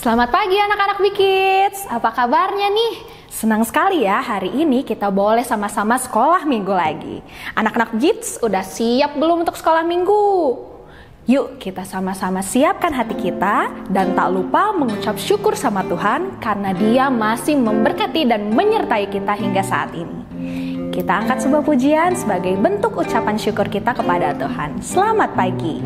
Selamat pagi anak-anak Bikids, apa kabarnya nih? Senang sekali ya hari ini kita boleh sama-sama sekolah minggu lagi. Anak-anak Bikids udah siap belum untuk sekolah minggu? Yuk kita sama-sama siapkan hati kita dan tak lupa mengucap syukur sama Tuhan karena Dia masih memberkati dan menyertai kita hingga saat ini. Kita angkat sebuah pujian sebagai bentuk ucapan syukur kita kepada Tuhan. Selamat pagi.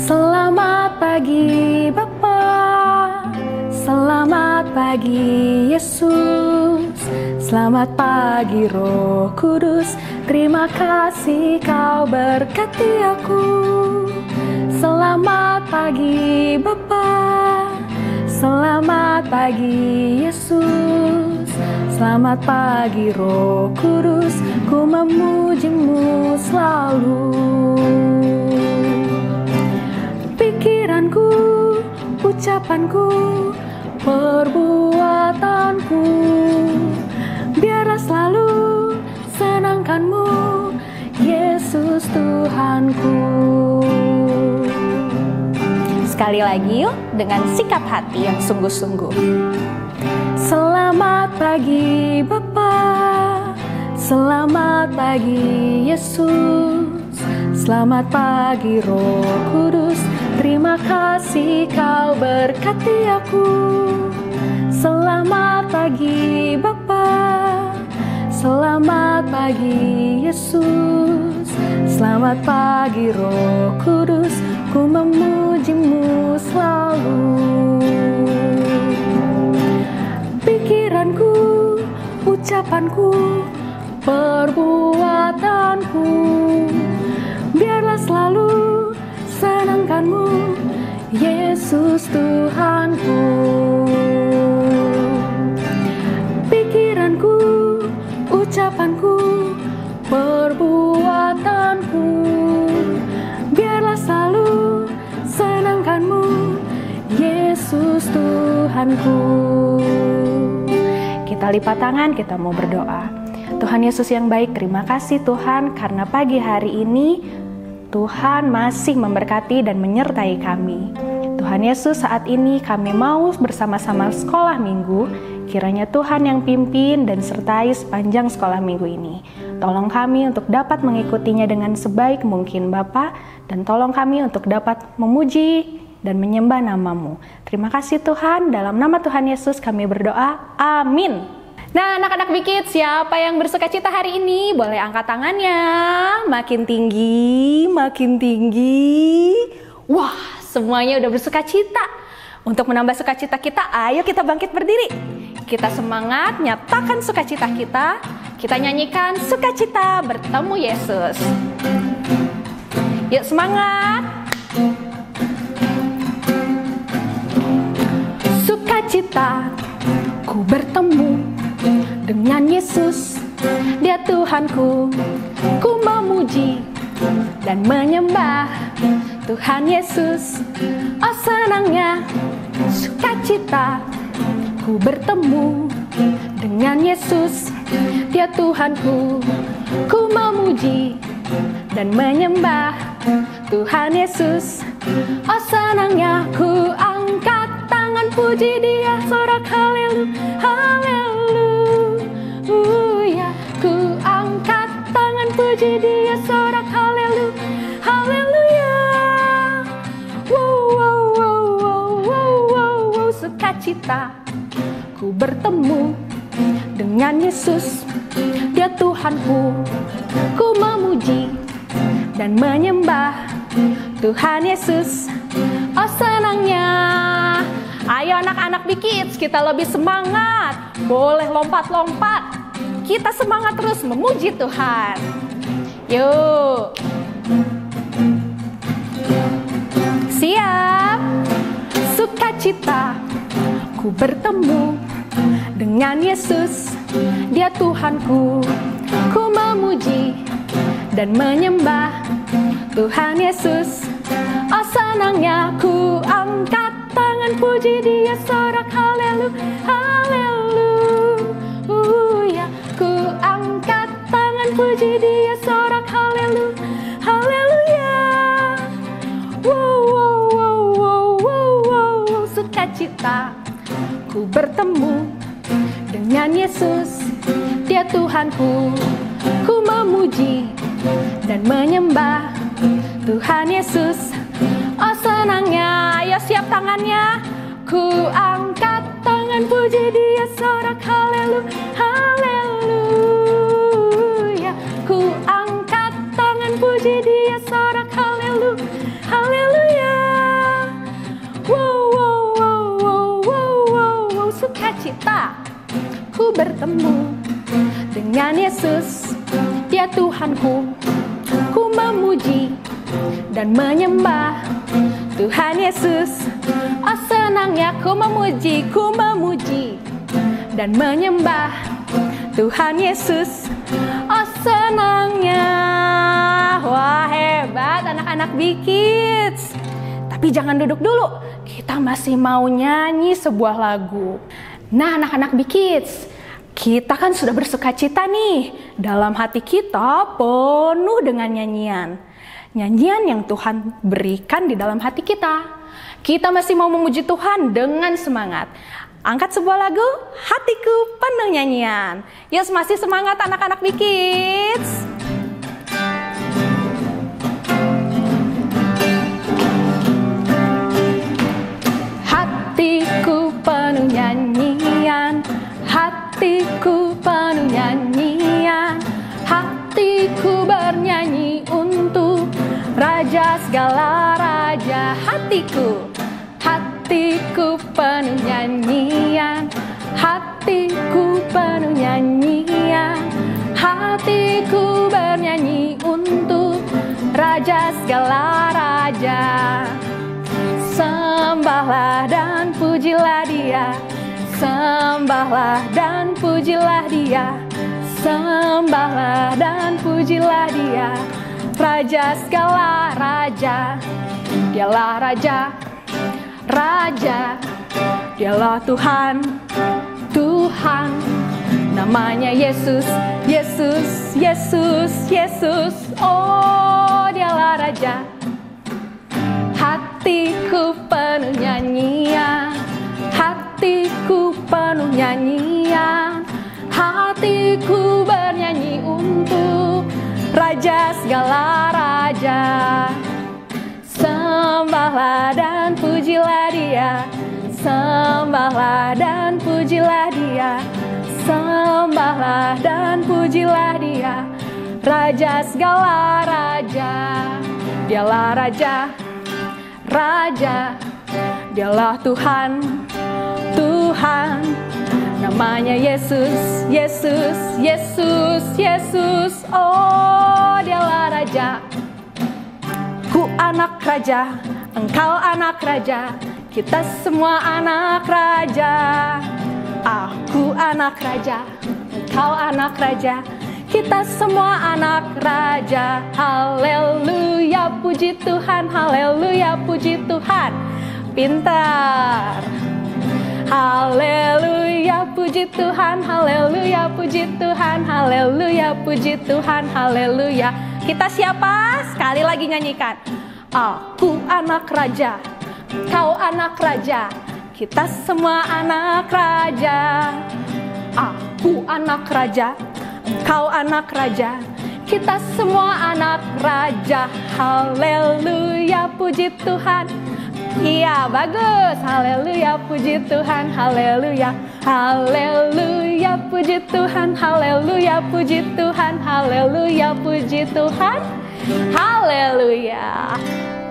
Selamat pagi Bapa, selamat pagi Yesus, selamat pagi Roh Kudus, terima kasih Kau berkati aku. Selamat pagi Bapa, selamat pagi Yesus, selamat pagi Roh Kudus, ku memuji-Mu selalu. Pikiranku, ucapanku, perbuatanku, biarlah selalu senangkan-Mu, Yesus Tuhanku. Sekali lagi yuk, dengan sikap hati yang sungguh-sungguh. Selamat pagi Bapa, selamat pagi Yesus, selamat pagi Roh Kudus, terima kasih Kau berkati aku. Selamat pagi Bapa, selamat pagi Yesus, selamat pagi Roh Kudus, ku memuji-Mu selalu. Pikiranku, ucapanku, perbuatanku, biarlah selalu senangkan-Mu, Yesus Tuhanku. Pikiranku, ucapanku, perbuatanku, biarlah selalu senangkan-Mu, Yesus Tuhanku. Kita lipat tangan, kita mau berdoa. Tuhan Yesus yang baik, terima kasih Tuhan karena pagi hari ini Tuhan masih memberkati dan menyertai kami. Tuhan Yesus, saat ini kami mau bersama-sama sekolah minggu. Kiranya Tuhan yang pimpin dan sertai sepanjang sekolah minggu ini. Tolong kami untuk dapat mengikutinya dengan sebaik mungkin Bapa, dan tolong kami untuk dapat memuji dan menyembah nama-Mu. Terima kasih Tuhan, dalam nama Tuhan Yesus kami berdoa. Amin. Nah, anak-anak Bikids, siapa yang bersuka cita hari ini? Boleh angkat tangannya. Makin tinggi, makin tinggi. Wah, semuanya udah bersuka cita. Untuk menambah sukacita kita, ayo kita bangkit berdiri. Kita semangat, nyatakan sukacita kita. Kita nyanyikan sukacita bertemu Yesus. Yuk semangat. Sukacita, ku bertemu dengan Yesus, Dia Tuhanku, ku memuji dan menyembah Tuhan Yesus. Oh senangnya sukacita, ku bertemu dengan Yesus, Dia Tuhanku, ku memuji dan menyembah Tuhan Yesus. Oh senangnya ku angkat tangan puji Dia, sorak haleluya, haleluya. Ku angkat tangan puji Dia, sorak haleluya, haleluya. Wow, wow, wow, wow, wow, wow, wow. Sukacita, ku bertemu dengan Yesus, Dia Tuhanku, ku memuji dan menyembah Tuhan Yesus. Oh senangnya. Ayo anak-anak Bikids, kita lebih semangat. Boleh lompat-lompat. Kita semangat terus memuji Tuhan. Yuk. Siap. Sukacita, ku bertemu dengan Yesus, Dia Tuhanku, ku memuji dan menyembah Tuhan Yesus. Oh senangnya ku angkat tangan puji Dia, sorak haleluya, haleluya. Ku angkat tangan puji Dia, sorak haleluya. haleluya. Wow, wow, wow, wow, wow, wow. Sukacita ku bertemu dengan Yesus, Dia Tuhanku. Ku memuji dan menyembah Tuhan Yesus. Oh senangnya, ayo siap tangannya. Ku angkat tangan puji Dia sorak haleluya, haleluya. Ku angkat tangan puji Dia sorak haleluya, haleluya. Wow, wow, wow, wow, wow, wow, wow. Sukacita ku bertemu dengan Yesus, Dia Tuhanku. Ku memuji dan menyembah Tuhan Yesus. Oh senangnya ku memuji dan menyembah Tuhan Yesus. Oh senangnya. Wah hebat anak-anak Bikids. Tapi jangan duduk dulu, kita masih mau nyanyi sebuah lagu. Nah anak-anak Bikids, kita kan sudah bersukacita nih. Dalam hati kita penuh dengan nyanyian. Nyanyian yang Tuhan berikan di dalam hati kita. Kita masih mau memuji Tuhan dengan semangat. Angkat sebuah lagu, hatiku penuh nyanyian. Yes, masih semangat anak-anak Bikids. Hatiku penuh nyanyian, hatiku penuh nyanyian, hatiku bernyanyi untuk Raja segala raja. Hatiku penuh nyanyian, hatiku penuh nyanyian, hatiku bernyanyi untuk Raja segala raja. Sembahlah dan pujilah Dia, sembahlah dan pujilah Dia, sembahlah dan pujilah Dia. Raja segala raja, Dialah Raja, Raja, Dialah Tuhan, Tuhan. Namanya Yesus, Yesus, Yesus, Yesus. Oh Dialah Raja. Hatiku penuh nyanyian, hatiku penuh nyanyian, hatiku bernyanyi untuk Raja segala raja. Sembahlah dan pujilah Dia, sembahlah dan pujilah Dia, sembahlah dan pujilah Dia. Raja segala raja, Dialah Raja, Raja, Dialah Tuhan, Tuhan. Namanya Yesus, Yesus, Yesus, Yesus. Oh Dialah Raja. Ku anak raja, engkau anak raja, kita semua anak raja. Aku anak raja, engkau anak raja, kita semua anak raja. Haleluya, puji Tuhan, haleluya, puji Tuhan. Pintar. Haleluya, puji Tuhan, haleluya, puji Tuhan, haleluya, puji Tuhan, haleluya. Kita siapa? Sekali lagi nyanyikan. Aku anak raja, kau anak raja, kita semua anak raja. Aku anak raja, kau anak raja, kita semua anak raja. Haleluya, puji Tuhan. Iya, bagus. Haleluya, puji Tuhan. Haleluya. Haleluya, puji Tuhan. Haleluya, puji Tuhan. Haleluya, puji Tuhan. Haleluya.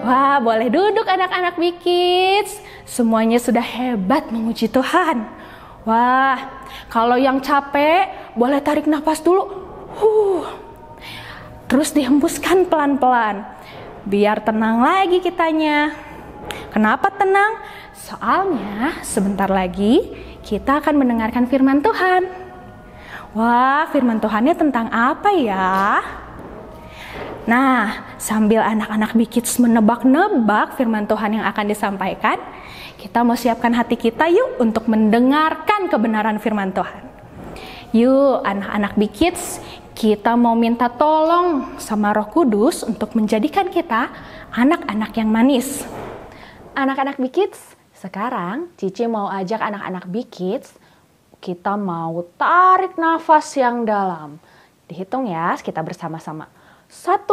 Wah, boleh duduk anak-anak Bikids. Semuanya sudah hebat memuji Tuhan. Wah, kalau yang capek boleh tarik nafas dulu. Terus dihembuskan pelan-pelan. Biar tenang lagi kitanya. Kenapa tenang? Soalnya sebentar lagi kita akan mendengarkan firman Tuhan. Wah, firman Tuhannya tentang apa ya? Nah, sambil anak-anak Bikids menebak-nebak firman Tuhan yang akan disampaikan, kita mau siapkan hati kita yuk untuk mendengarkan kebenaran firman Tuhan. Yuk anak-anak Bikids, Kita mau minta tolong sama Roh Kudus untuk menjadikan kita anak-anak yang manis. Anak-anak Big Kids, sekarang Cici mau ajak anak-anak Big Kids, kita mau tarik nafas yang dalam. Dihitung ya, kita bersama-sama. 1,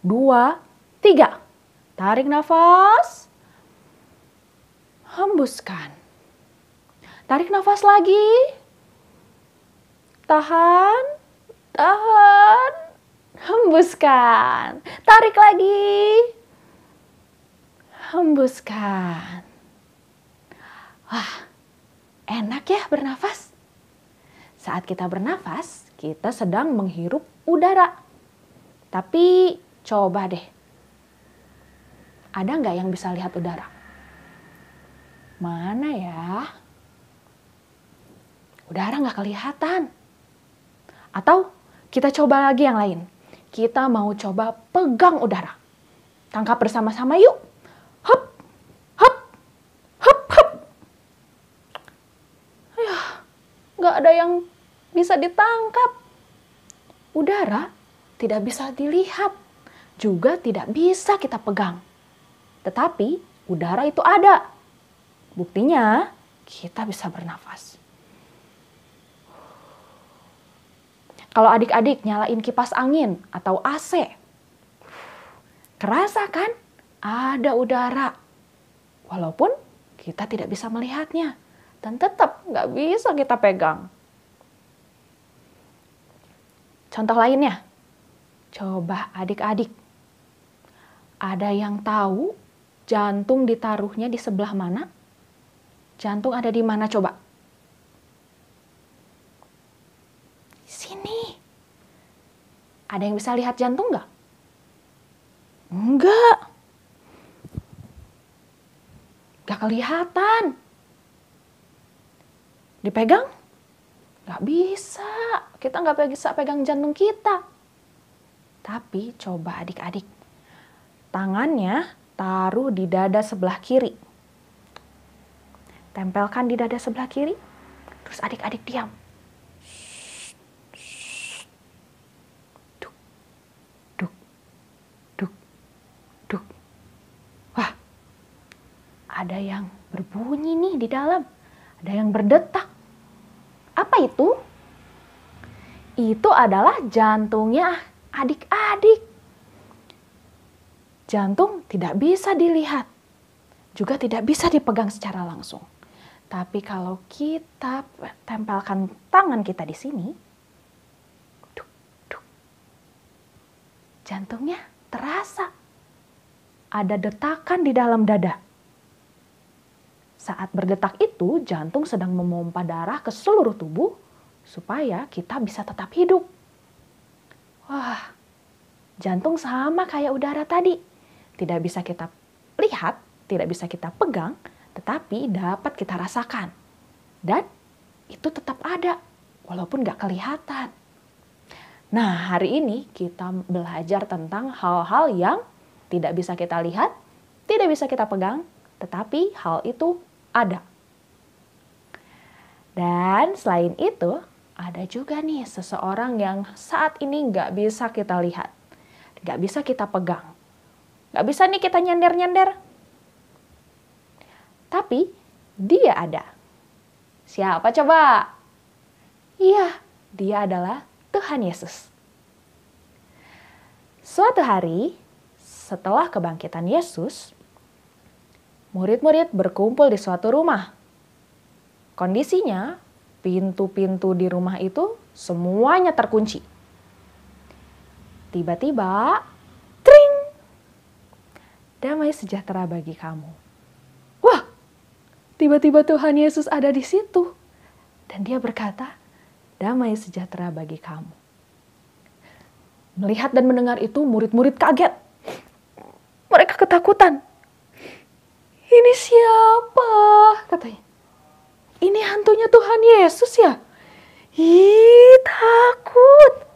2, 3. Tarik nafas. Hembuskan. Tarik nafas lagi. Tahan. Tahan. Hembuskan. Tarik lagi. Hembuskan. Wah, enak ya bernafas. Saat kita bernafas, kita sedang menghirup udara. Tapi coba deh, ada nggak yang bisa lihat udara? Mana ya? Udara nggak kelihatan. Atau kita coba lagi yang lain. Kita mau coba pegang udara. Tangkap bersama-sama yuk. Hop, hop, hop, hop. Ya, nggak ada yang bisa ditangkap. Udara tidak bisa dilihat, juga tidak bisa kita pegang. Tetapi udara itu ada. Buktinya kita bisa bernafas. Kalau adik-adik nyalain kipas angin atau AC, kerasa kan ada udara. Walaupun kita tidak bisa melihatnya dan tetap nggak bisa kita pegang. Contoh lainnya, coba adik-adik, ada yang tahu jantung ditaruhnya di sebelah mana? Jantung ada di mana coba? Sini. Ada yang bisa lihat jantung nggak? Enggak. Nggak kelihatan. Dipegang? Nggak bisa. Kita nggak bisa pegang jantung kita. Tapi coba adik-adik. Tangannya taruh di dada sebelah kiri. Tempelkan di dada sebelah kiri. Terus adik-adik diam. Duk, duk, duk, duk. Wah, ada yang berbunyi nih di dalam. Ada yang berdetak. Apa itu? Itu adalah jantungnya adik-adik. Jantung tidak bisa dilihat. Juga tidak bisa dipegang secara langsung. Tapi kalau kita tempelkan tangan kita di sini, duk, duk, jantungnya terasa. Ada detakan di dalam dada. Saat berdetak itu, jantung sedang memompa darah ke seluruh tubuh supaya kita bisa tetap hidup. Wah, jantung sama kayak udara tadi. Tidak bisa kita lihat, tidak bisa kita pegang, tetapi dapat kita rasakan. Dan itu tetap ada, walaupun gak kelihatan. Nah, hari ini kita belajar tentang hal-hal yang tidak bisa kita lihat, tidak bisa kita pegang, tetapi hal itu ada. Dan selain itu, ada juga nih seseorang yang saat ini gak bisa kita lihat, gak bisa kita pegang. Gak bisa nih kita nyender-nyender. Tapi dia ada. Siapa coba? Iya, dia adalah Tuhan Yesus. Suatu hari, setelah kebangkitan Yesus, murid-murid berkumpul di suatu rumah. Kondisinya, pintu-pintu di rumah itu semuanya terkunci. Tiba-tiba, tring! Damai sejahtera bagi kamu. Tiba-tiba Tuhan Yesus ada di situ. Dan dia berkata, damai sejahtera bagi kamu. Melihat dan mendengar itu, murid-murid kaget. Mereka ketakutan. Ini siapa? Katanya. Ini hantunya Tuhan Yesus ya? Ih, takut.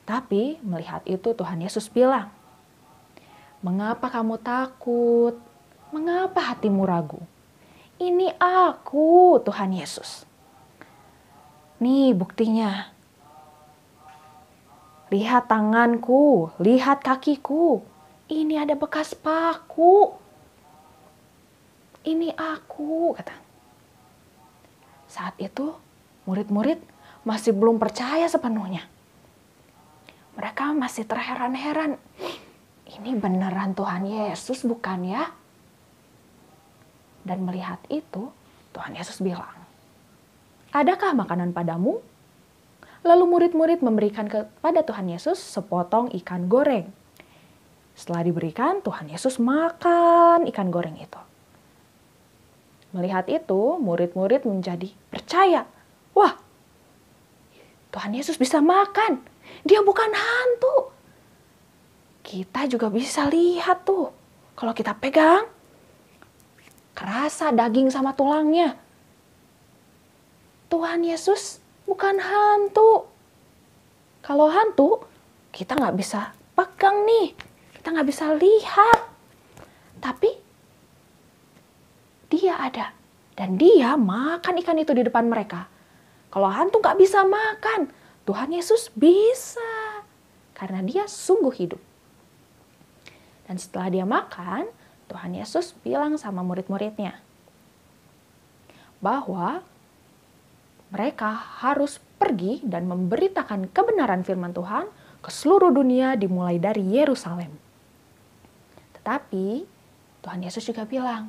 Tapi melihat itu Tuhan Yesus bilang, mengapa kamu takut? Mengapa hatimu ragu? Ini aku, Tuhan Yesus. Nih buktinya. Lihat tanganku, lihat kakiku. Ini ada bekas paku. Ini aku, kata. Saat itu murid-murid masih belum percaya sepenuhnya. Mereka masih terheran-heran. Ini beneran Tuhan Yesus bukan ya? Dan melihat itu, Tuhan Yesus bilang, adakah makanan padamu? Lalu murid-murid memberikan kepada Tuhan Yesus sepotong ikan goreng. Setelah diberikan, Tuhan Yesus makan ikan goreng itu. Melihat itu, murid-murid menjadi percaya. Wah, Tuhan Yesus bisa makan. Dia bukan hantu. Kita juga bisa lihat tuh. Kalau kita pegang, kerasa daging sama tulangnya. Tuhan Yesus bukan hantu. Kalau hantu, kita nggak bisa pegang nih. Kita nggak bisa lihat. Tapi dia ada. Dan dia makan ikan itu di depan mereka. Kalau hantu nggak bisa makan, Tuhan Yesus bisa. Karena dia sungguh hidup. Dan setelah dia makan, Tuhan Yesus bilang sama murid-muridnya bahwa mereka harus pergi dan memberitakan kebenaran firman Tuhan ke seluruh dunia dimulai dari Yerusalem. Tetapi Tuhan Yesus juga bilang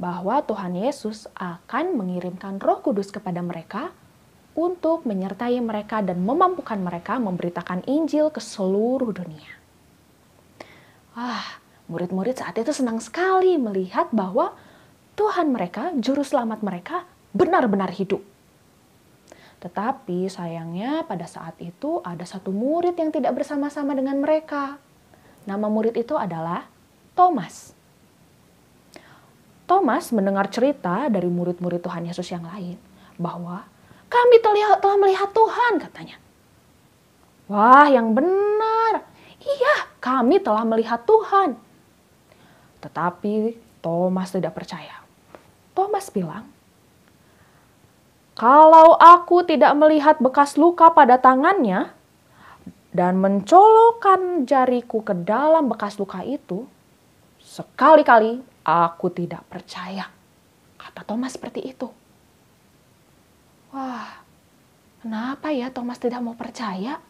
bahwa Tuhan Yesus akan mengirimkan Roh Kudus kepada mereka untuk menyertai mereka dan memampukan mereka memberitakan Injil ke seluruh dunia. Murid-murid saat itu senang sekali melihat bahwa Tuhan mereka, Juru Selamat mereka, benar-benar hidup. Tetapi sayangnya pada saat itu ada satu murid yang tidak bersama-sama dengan mereka. Nama murid itu adalah Thomas. Thomas mendengar cerita dari murid-murid Tuhan Yesus yang lain bahwa kami telah melihat Tuhan, katanya. Wah, yang benar. Iya, kami telah melihat Tuhan. Tetapi Thomas tidak percaya. Thomas bilang, kalau aku tidak melihat bekas luka pada tangannya dan mencolokkan jariku ke dalam bekas luka itu, sekali-kali aku tidak percaya. Kata Thomas seperti itu. Wah, kenapa ya Thomas tidak mau percaya?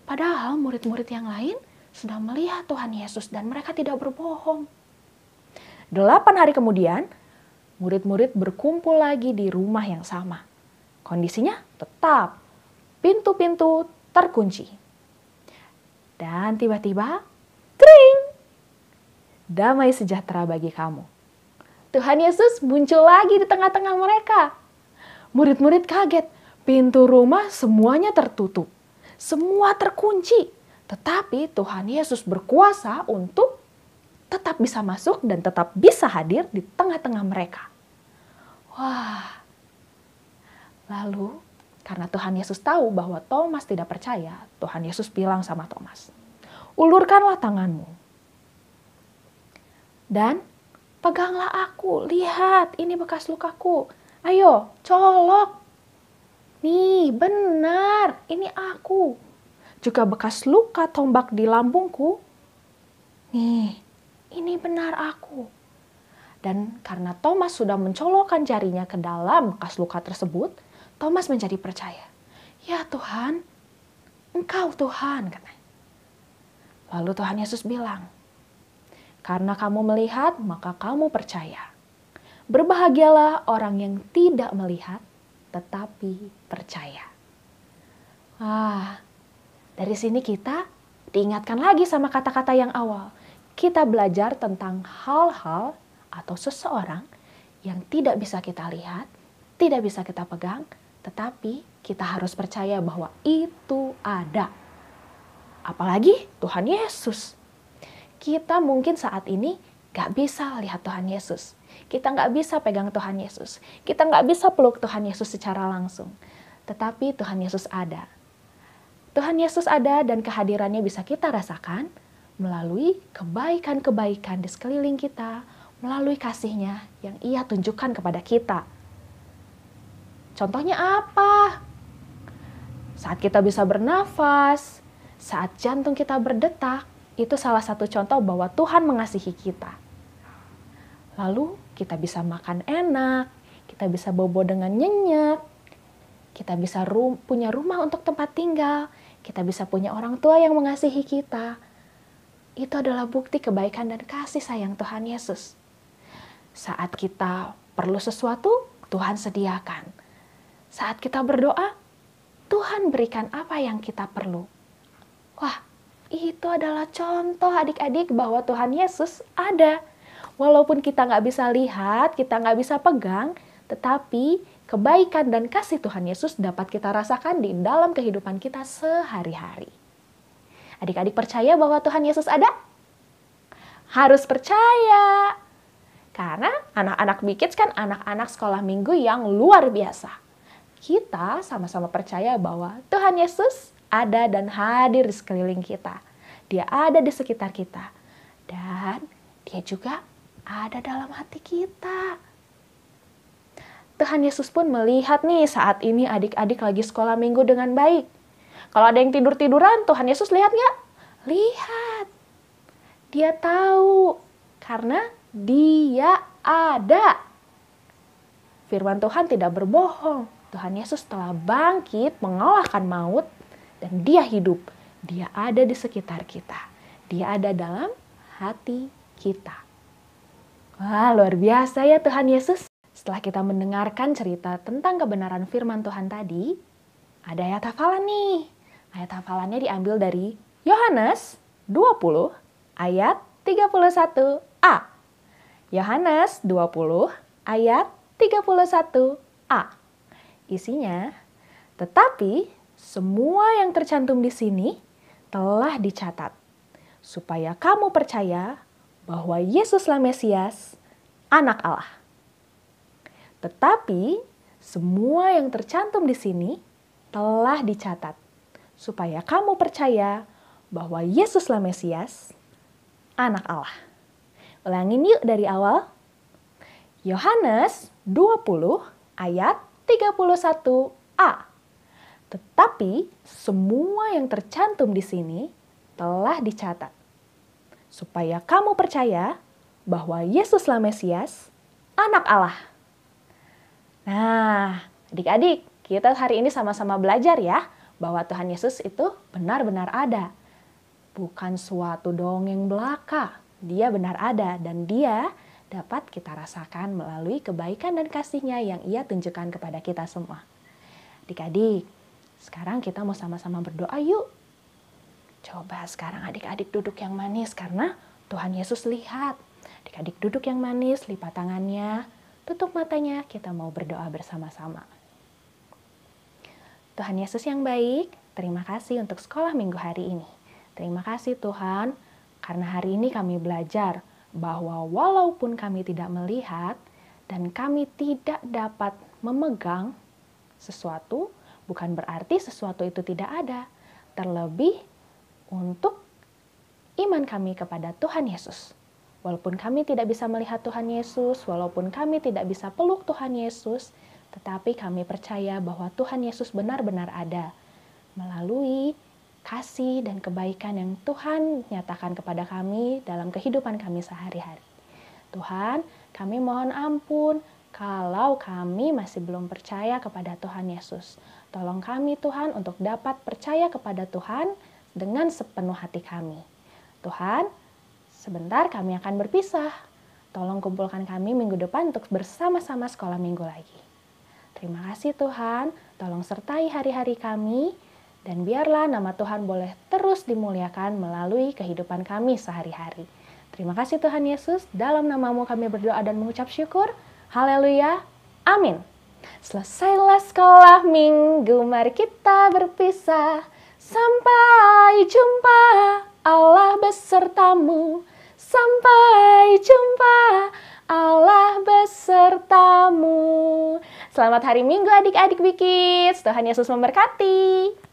Padahal murid-murid yang lain sudah melihat Tuhan Yesus dan mereka tidak berbohong. 8 hari kemudian, murid-murid berkumpul lagi di rumah yang sama. Kondisinya tetap pintu-pintu terkunci. Dan tiba-tiba, tring! Damai sejahtera bagi kamu. Tuhan Yesus muncul lagi di tengah-tengah mereka. Murid-murid kaget, pintu rumah semuanya tertutup. Semua terkunci. Tetapi Tuhan Yesus berkuasa untuk tetap bisa masuk dan tetap bisa hadir di tengah-tengah mereka. Wah. Lalu, karena Tuhan Yesus tahu bahwa Thomas tidak percaya, Tuhan Yesus bilang sama Thomas, ulurkanlah tanganmu. Dan peganglah aku, lihat ini bekas lukaku. Ayo, colok. Nih, benar, ini aku. Juga bekas luka tombak di lambungku. Nih, ini benar aku. Dan karena Thomas sudah mencolokkan jarinya ke dalam bekas luka tersebut, Thomas menjadi percaya. Ya Tuhan, Engkau Tuhan, katanya. Lalu Tuhan Yesus bilang, karena kamu melihat, maka kamu percaya. Berbahagialah orang yang tidak melihat, tetapi percaya. Dari sini kita diingatkan lagi sama kata-kata yang awal. Kita belajar tentang hal-hal atau seseorang yang tidak bisa kita lihat, tidak bisa kita pegang, tetapi kita harus percaya bahwa itu ada. Apalagi Tuhan Yesus. Kita mungkin saat ini gak bisa lihat Tuhan Yesus. Kita gak bisa pegang Tuhan Yesus. Kita gak bisa peluk Tuhan Yesus secara langsung. Tetapi Tuhan Yesus ada. Tuhan Yesus ada dan kehadirannya bisa kita rasakan melalui kebaikan-kebaikan di sekeliling kita, melalui kasih-Nya yang Ia tunjukkan kepada kita. Contohnya apa? Saat kita bisa bernafas, saat jantung kita berdetak, itu salah satu contoh bahwa Tuhan mengasihi kita. Lalu kita bisa makan enak, kita bisa bobo dengan nyenyak, kita bisa punya rumah untuk tempat tinggal, kita bisa punya orang tua yang mengasihi kita. Itu adalah bukti kebaikan dan kasih sayang Tuhan Yesus. Saat kita perlu sesuatu, Tuhan sediakan. Saat kita berdoa, Tuhan berikan apa yang kita perlu. Wah, itu adalah contoh adik-adik bahwa Tuhan Yesus ada. Walaupun kita nggak bisa lihat, kita nggak bisa pegang, tetapi kebaikan dan kasih Tuhan Yesus dapat kita rasakan di dalam kehidupan kita sehari-hari. Adik-adik percaya bahwa Tuhan Yesus ada? Harus percaya. Karena anak-anak Big Kids kan anak-anak sekolah minggu yang luar biasa. Kita sama-sama percaya bahwa Tuhan Yesus ada dan hadir di sekeliling kita. Dia ada di sekitar kita. Dan dia juga ada dalam hati kita. Tuhan Yesus pun melihat nih saat ini adik-adik lagi sekolah minggu dengan baik. Kalau ada yang tidur-tiduran, Tuhan Yesus lihat nggak? Lihat. Dia tahu. Karena dia ada. Firman Tuhan tidak berbohong. Tuhan Yesus telah bangkit mengalahkan maut dan dia hidup. Dia ada di sekitar kita. Dia ada dalam hati kita. Wah, luar biasa ya Tuhan Yesus. Setelah kita mendengarkan cerita tentang kebenaran firman Tuhan tadi, ada ayat hafalan nih. Ayat hafalannya diambil dari Yohanes 20 ayat 31a. Yohanes 20 ayat 31a. Isinya, tetapi semua yang tercantum di sini telah dicatat, supaya kamu percaya bahwa Yesuslah Mesias, Anak Allah. Tetapi semua yang tercantum di sini telah dicatat, supaya kamu percaya bahwa Yesuslah Mesias, Anak Allah. Ulangin yuk dari awal. Yohanes 20 ayat 31a. Tetapi semua yang tercantum di sini telah dicatat, supaya kamu percaya bahwa Yesuslah Mesias, Anak Allah. Nah, adik-adik, kita hari ini sama-sama belajar ya, bahwa Tuhan Yesus itu benar-benar ada. Bukan suatu dongeng belaka, dia benar ada dan dia dapat kita rasakan melalui kebaikan dan kasih-Nya yang ia tunjukkan kepada kita semua. Adik-adik, sekarang kita mau sama-sama berdoa yuk. Coba sekarang adik-adik duduk yang manis karena Tuhan Yesus lihat. Adik-adik duduk yang manis, lipat tangannya, tutup matanya, kita mau berdoa bersama-sama. Tuhan Yesus yang baik, terima kasih untuk sekolah minggu hari ini. Terima kasih Tuhan, karena hari ini kami belajar bahwa walaupun kami tidak melihat dan kami tidak dapat memegang sesuatu, bukan berarti sesuatu itu tidak ada. Terlebih untuk iman kami kepada Tuhan Yesus. Walaupun kami tidak bisa melihat Tuhan Yesus, walaupun kami tidak bisa peluk Tuhan Yesus, tetapi kami percaya bahwa Tuhan Yesus benar-benar ada melalui kasih dan kebaikan yang Tuhan nyatakan kepada kami dalam kehidupan kami sehari-hari. Tuhan, kami mohon ampun kalau kami masih belum percaya kepada Tuhan Yesus. Tolong kami Tuhan untuk dapat percaya kepada Tuhan dengan sepenuh hati kami. Tuhan, sebentar kami akan berpisah. Tolong kumpulkan kami minggu depan untuk bersama-sama sekolah minggu lagi. Terima kasih Tuhan, tolong sertai hari-hari kami, dan biarlah nama Tuhan boleh terus dimuliakan melalui kehidupan kami sehari-hari. Terima kasih Tuhan Yesus, dalam nama-Mu kami berdoa dan mengucap syukur. Haleluya, amin. Selesailah sekolah minggu, mari kita berpisah. Sampai jumpa, Allah besertamu. Sampai jumpa, Allah besertamu. Selamat hari Minggu adik-adik Big Kids. Tuhan Yesus memberkati.